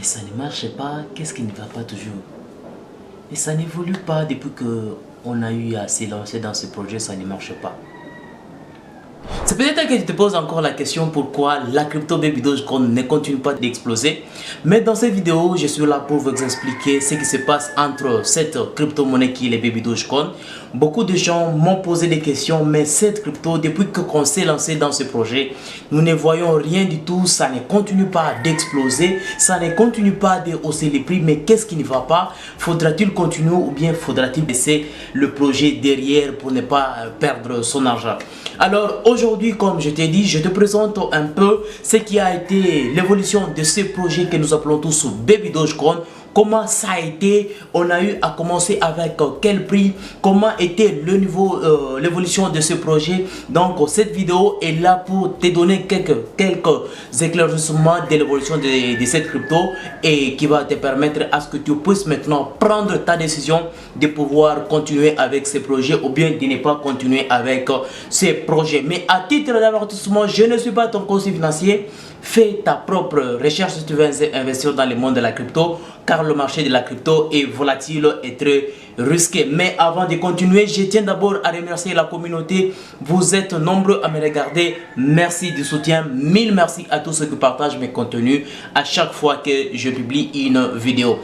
ça ne marche pas, qu'est-ce qui ne va pas toujours? Et ça n'évolue pas depuis qu'on a eu à s'élancer dans ce projet, ça ne marche pas. C'est peut-être que tu te poses encore la question pourquoi la crypto Baby Dogecoin ne continue pas d'exploser. Mais dans cette vidéo, je suis là pour vous expliquer ce qui se passe entre cette crypto-monnaie qui est le Baby Dogecoin. Beaucoup de gens m'ont posé des questions, mais cette crypto, depuis qu'on s'est lancé dans ce projet, nous ne voyons rien du tout, ça ne continue pas d'exploser, ça ne continue pas de hausser les prix. Mais qu'est-ce qui ne va pas? Faudra-t-il continuer ou bien faudra-t-il laisser le projet derrière pour ne pas perdre son argent? Alors aujourd'hui, comme je t'ai dit, je te présente un peu ce qui a été l'évolution de ce projet que nous appelons tous Baby Dogecoin. Comment ça a été, on a eu à commencer avec quel prix, comment était le niveau, l'évolution de ce projet. Donc cette vidéo est là pour te donner quelques éclaircissements de l'évolution de cette crypto et qui va te permettre à ce que tu puisses maintenant prendre ta décision de pouvoir continuer avec ces projets ou bien de ne pas continuer avec ces projets. Mais à titre d'avertissement, je ne suis pas ton conseiller financier. Fais ta propre recherche si tu veux investir dans le monde de la crypto, car le marché de la crypto est volatile et très risqué. Mais avant de continuer, je tiens d'abord à remercier la communauté. Vous êtes nombreux à me regarder. Merci du soutien. Mille merci à tous ceux qui partagent mes contenus à chaque fois que je publie une vidéo.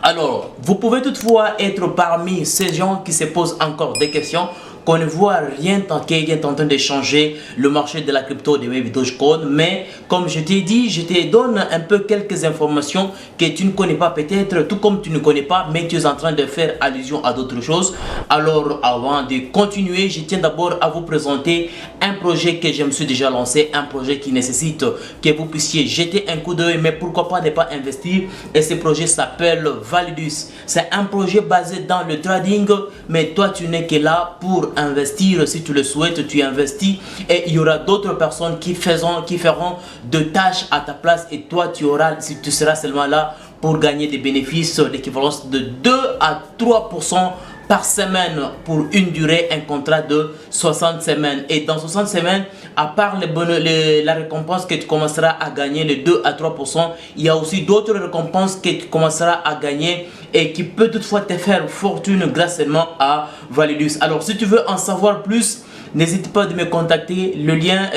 Alors, vous pouvez toutefois être parmi ces gens qui se posent encore des questions, qu'on ne voit rien tant qu'il est en train de changer le marché de la crypto de Baby Dogecoin. Mais comme je t'ai dit, je te donne un peu quelques informations que tu ne connais pas peut-être, tout comme tu ne connais pas, mais tu es en train de faire allusion à d'autres choses. Alors avant de continuer, je tiens d'abord à vous présenter un projet que je me suis déjà lancé, un projet qui nécessite que vous puissiez jeter un coup d'œil, mais pourquoi pas ne pas investir. Et ce projet s'appelle Validus. C'est un projet basé dans le trading, mais toi tu n'es que là pour investir. Si tu le souhaites, tu investis et il y aura d'autres personnes qui feront de tâches à ta place et toi tu seras seulement là pour gagner des bénéfices, l'équivalence de 2 à 3% par semaine pour une durée, un contrat de 60 semaines. Et dans 60 semaines, à part la récompense que tu commenceras à gagner, les 2 à 3%, il y a aussi d'autres récompenses que tu commenceras à gagner et qui peut toutefois te faire fortune grâce seulement à Validus. Alors si tu veux en savoir plus, n'hésite pas de me contacter. Le lien,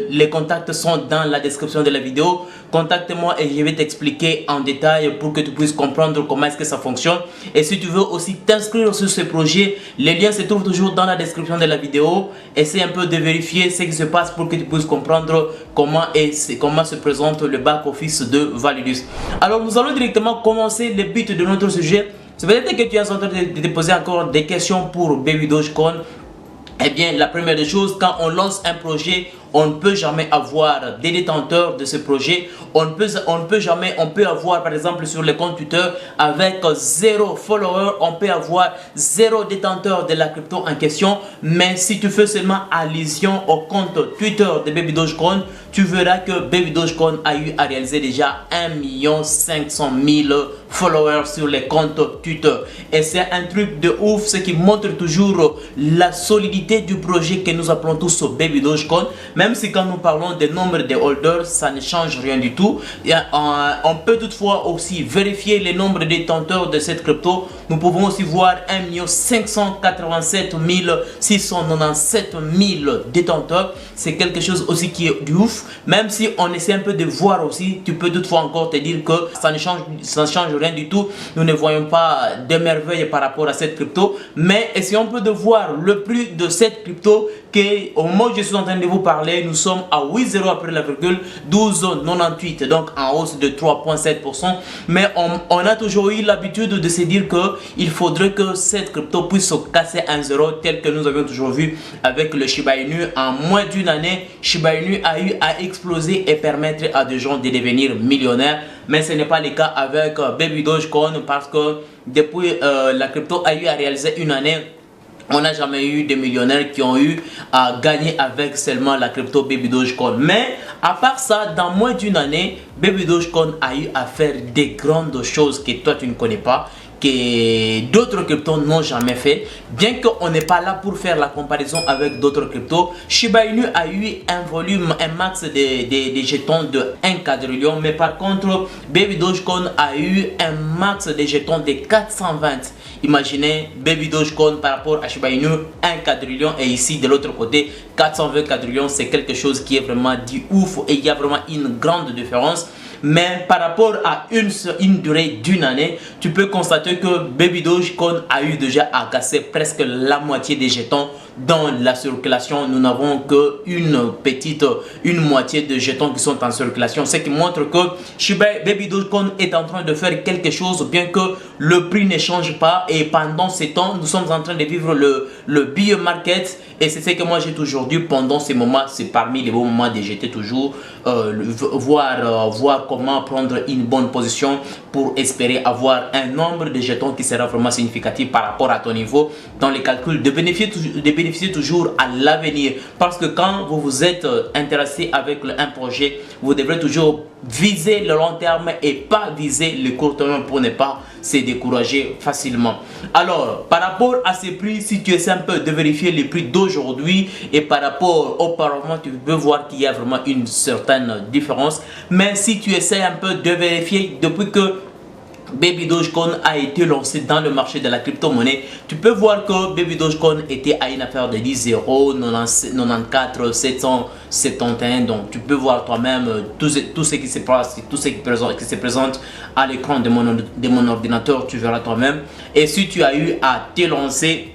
les contacts sont dans la description de la vidéo. Contacte-moi et je vais t'expliquer en détail pour que tu puisses comprendre comment est-ce que ça fonctionne. Et si tu veux aussi t'inscrire sur ce projet, les liens se trouvent toujours dans la description de la vidéo. Essaye un peu de vérifier ce qui se passe pour que tu puisses comprendre comment se présente le back-office de Validus. Alors nous allons directement commencer le but de notre sujet. C'est peut-être que tu es en train de te poser encore des questions pour Baby Dogecoin. Eh bien, la première des choses, quand on lance un projet, on ne peut jamais avoir des détenteurs de ce projet. On peut avoir par exemple sur le compte Twitter avec 0 follower, on peut avoir 0 détenteur de la crypto en question. Mais si tu fais seulement allusion au compte Twitter de Baby Dogecoin, tu verras que Baby Dogecoin a eu à réaliser déjà 1 500 000 followers sur les comptes Twitter. Et c'est un truc de ouf, ce qui montre toujours la solidité du projet que nous appelons tous Baby Dogecoin. Même si quand nous parlons des nombres de holders, ça ne change rien du tout. On peut toutefois aussi vérifier les nombres de détenteurs de cette crypto. Nous pouvons aussi voir 1 587 697 000 détenteurs. C'est quelque chose aussi qui est du ouf. Même si on essaie un peu de voir aussi, tu peux toutefois encore te dire que ça ne change rien du tout. Nous ne voyons pas de merveilles par rapport à cette crypto. Mais essayons un peu de voir le prix de cette crypto au moment où je suis en train de vous parler, nous sommes à 8,0 après la virgule 12,98, donc en hausse de 3,7%. Mais on a toujours eu l'habitude de se dire qu'il faudrait que cette crypto puisse se casser 1,0 tel que nous avions toujours vu avec le Shiba Inu. En moins d'une année, Shiba Inu a eu à exploser et permettre à des gens de devenir millionnaires. Mais ce n'est pas le cas avec Baby Dogecoin parce que depuis la crypto a eu à réaliser une année, on n'a jamais eu de millionnaires qui ont eu à gagner avec seulement la crypto Baby Dogecoin. Mais à part ça, dans moins d'une année, Baby Dogecoin a eu à faire des grandes choses que toi tu ne connais pas, que d'autres cryptos n'ont jamais fait. Bien qu'on n'est pas là pour faire la comparaison avec d'autres cryptos, Shiba Inu a eu un volume, un max des jetons de 1 quadrillion, mais par contre Baby Dogecoin a eu un max des jetons de 420. Imaginez Baby Dogecoin par rapport à Shiba Inu 1 quadrillion, et ici de l'autre côté 420 quadrillions. C'est quelque chose qui est vraiment dit ouf, et il y a vraiment une grande différence. Mais par rapport à une durée d'une année, tu peux constater que Baby Dogecoin a eu déjà à casser presque la moitié des jetons dans la circulation. Nous n'avons que une moitié de jetons qui sont en circulation, ce qui montre que Baby Dogecoin est en train de faire quelque chose, bien que le prix ne change pas. Et pendant ces temps, nous sommes en train de vivre le bear market, et c'est ce que moi j'ai toujours dit pendant ces moments. C'est parmi les bons moments de jeter toujours, voir comment prendre une bonne position pour espérer avoir un nombre de jetons qui sera vraiment significatif par rapport à ton niveau dans les calculs, de bénéficier toujours à l'avenir. Parce que quand vous vous êtes intéressé avec un projet, vous devrez toujours viser le long terme et pas viser le court terme pour ne pas se décourager facilement. Alors, par rapport à ces prix, si tu essaies un peu de vérifier les prix d'aujourd'hui et par rapport auparavant, tu peux voir qu'il y a vraiment une certaine différence. Mais si tu essaies un peu de vérifier depuis que Baby Dogecoin a été lancé dans le marché de la crypto-monnaie, tu peux voir que Baby Dogecoin était à une affaire de 10,94 771. Donc tu peux voir toi-même tout ce qui se passe, tout ce qui se présente à l'écran de mon ordinateur. Tu verras toi-même. Et si tu as eu à te lancer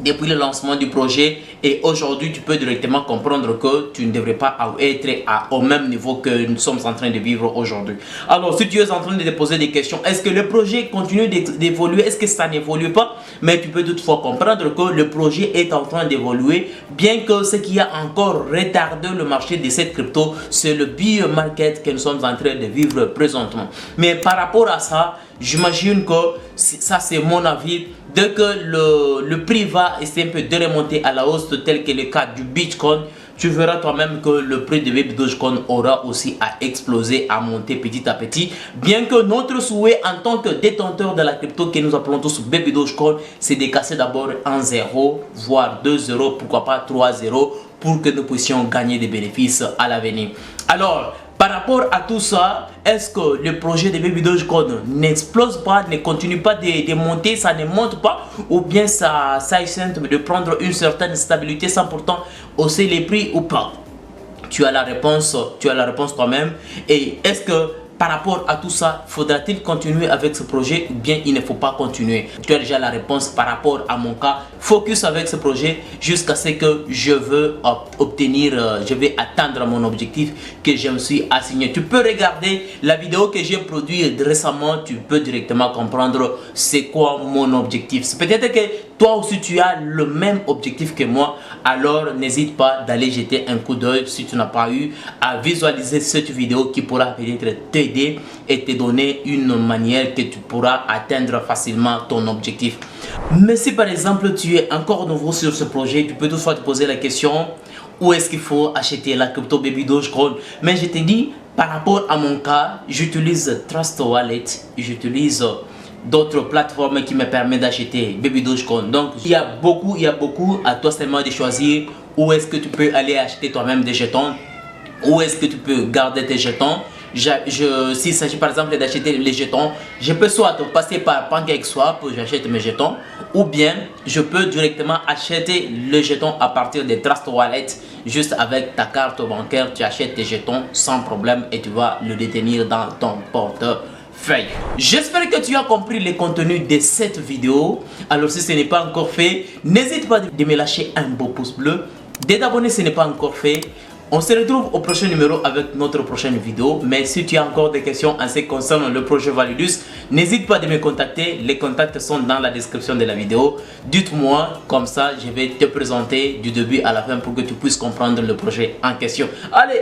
depuis le lancement du projet, et aujourd'hui tu peux directement comprendre que tu ne devrais pas être au même niveau que nous sommes en train de vivre aujourd'hui. Alors si tu es en train de te poser des questions, est-ce que le projet continue d'évoluer, est-ce que ça n'évolue pas? Mais tu peux toutefois comprendre que le projet est en train d'évoluer, bien que ce qui a encore retardé le marché de cette crypto, c'est le bear market que nous sommes en train de vivre présentement. Mais par rapport à ça, j'imagine que ça, c'est mon avis. Dès que le prix va essayer un peu de remonter à la hausse, tel que le cas du Bitcoin, tu verras toi-même que le prix de Baby Dogecoin aura aussi à exploser, à monter petit à petit. Bien que notre souhait en tant que détenteur de la crypto que nous appelons tous Baby Dogecoin, c'est de casser d'abord un 0, voire 2 0, pourquoi pas 3 0, pour que nous puissions gagner des bénéfices à l'avenir. Alors, par rapport à tout ça, est-ce que le projet de Baby Dogecoin n'explose pas, ne continue pas de monter, ça ne monte pas, ou bien ça essaie de prendre une certaine stabilité sans pourtant hausser les prix ou pas? Tu as la réponse toi-même. Et est-ce que par rapport à tout ça, faudra-t-il continuer avec ce projet ou bien il ne faut pas continuer? Tu as déjà la réponse par rapport à mon cas. Focus avec ce projet jusqu'à ce que je veux je vais atteindre mon objectif que je me suis assigné. Tu peux regarder la vidéo que j'ai produite récemment, tu peux directement comprendre c'est quoi mon objectif. C'est peut-être que toi aussi tu as le même objectif que moi, alors n'hésite pas d'aller jeter un coup d'œil si tu n'as pas eu à visualiser cette vidéo qui pourra peut-être t'aider et te donner une manière que tu pourras atteindre facilement ton objectif. Mais si par exemple tu es encore nouveau sur ce projet, tu peux toutefois te poser la question: où est-ce qu'il faut acheter la crypto Baby Dogecoin? Mais je te dis, par rapport à mon cas, j'utilise Trust Wallet, j'utilise d'autres plateformes qui me permettent d'acheter Baby Dogecoin. Donc il y a beaucoup à toi seulement de choisir où est-ce que tu peux aller acheter toi-même des jetons, où est-ce que tu peux garder tes jetons. S'il s'agit par exemple d'acheter les jetons, je peux soit passer par PancakeSwap, j'achète mes jetons, ou bien je peux directement acheter le jeton à partir de Trust Wallet. Juste avec ta carte bancaire, tu achètes tes jetons sans problème et tu vas le détenir dans ton portefeuille. J'espère que tu as compris le contenu de cette vidéo. Alors si ce n'est pas encore fait, n'hésite pas de me lâcher un beau pouce bleu, de t'abonner si ce n'est pas encore fait. On se retrouve au prochain numéro avec notre prochaine vidéo. Mais si tu as encore des questions en ce qui concerne le projet Validus, n'hésite pas de me contacter. Les contacts sont dans la description de la vidéo. Dites-moi, comme ça je vais te présenter du début à la fin pour que tu puisses comprendre le projet en question. Allez!